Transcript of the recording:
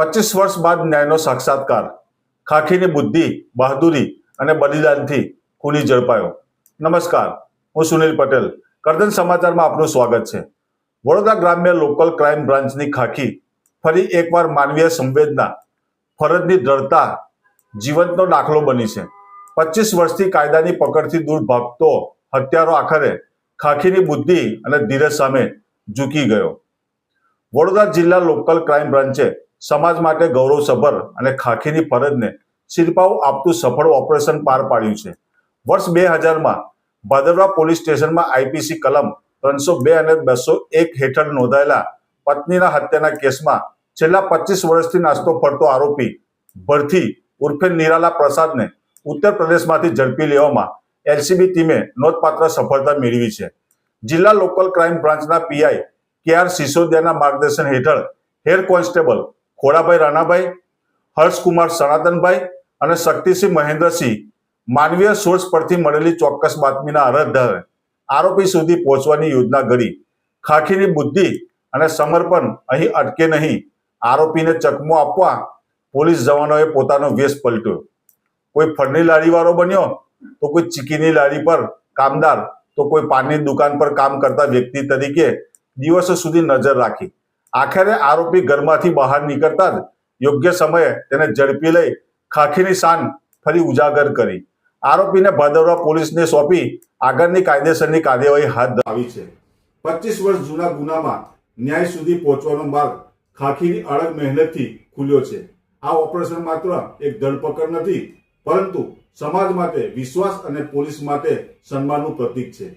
25 વર્ષ બાદ ન્યાયનો સાક્ષાત્કાર, ખાખીની બુદ્ધિ, બહાદુરી અને બલિદાનથી ખૂની ઝડપાયો. નમસ્કાર, હું સુનિલ પટેલ. કરજણ સમાચારમાં આપનું સ્વાગત છે. વડોદરા ગ્રામ્ય લોકલ ક્રાઇમ બ્રાન્ચની ખાખી ફરી એકવાર માનવીય સંવેદના, ફરજની દ્રઢતા જીવંતનો દાખલો બની છે. 25 વર્ષથી કાયદાની પકડથી દૂર ભાગતો હત્યારો આખરે ખાખીની બુદ્ધિ અને ધીરજ સામે ઝૂકી ગયો. વડોદરા જિલ્લા લોકલ ક્રાઇમ બ્રાન્ચે સમાજ માટે ગૌરવસભર અને ખાખીની ફરજને શિરપાવ આપતું સફળ ઓપરેશન પાર પાડ્યું છે. વર્ષ 2000માં ભાદરવા પોલીસ સ્ટેશનમાં આઈપીસી કલમ 302 અને 201 હેઠળ નોંધાયેલા પત્નીના હત્યાના કેસમાં છેલ્લા 25 વર્ષથી નાસ્તો ફરતો આરોપી ભરથી ઉર્ફે નિરાલા પ્રસાદને ઉત્તર પ્રદેશમાંથી ઝડપી લેવામાં એલસીબી ટીમે નોંધપાત્ર સફળતા મેળવી છે. જિલ્લા લોકલ ક્રાઇમ બ્રાન્ચના પીઆઈ કેઆર સિસોદિયાના માર્ગદર્શન હેઠળ હેડ કોન્સ્ટેબલ ખોડાભાઈ રાણાભાઈ, હર્ષકુમાર સનાતનભાઈ અને શક્તિસિંહ મહેન્દ્રસિંહ માનવીય સોર્સ પરથી મળેલી ચોક્કસ બાતમીના આધારે આરોપી સુધી પહોંચવાની યોજના ઘડી. ખાખીની બુદ્ધિ અને સમર્પણ અહીં અટકે નહીં. આરોપીને ચકમો આપવા પોલીસ જવાનોએ પોતાનો વેશ પલટ્યો. કોઈ ફળની લારીવાળો બન્યો, તો કોઈ ચીકીની લારી પર કામદાર, તો કોઈ પાનની દુકાન પર કામ કરતા વ્યક્તિ તરીકે દિવસો સુધી નજર રાખી. આખરે આરોપી ઘરમાંથી બહાર નીકળતા જ યોગ્ય સમયે તેને ઝડપી લઈ ખાખીની શાન ફરી ઉજાગર કરી. આરોપીને ભાદરવા પોલીસને સોંપી આગળની કાયદેસરની કાર્યવાહી હાથ ધરી છે. 25 વર્ષ જૂના ગુનામાં ન્યાય સુધી પહોંચવાનો માર્ગ ખાખીની અડગ મહેનતથી ખુલ્યો છે. આ ઓપરેશન માત્ર એક ધરપકડ નથી, પરંતુ સમાજ માટે વિશ્વાસ અને પોલીસ માટે સન્માનનું પ્રતીક છે.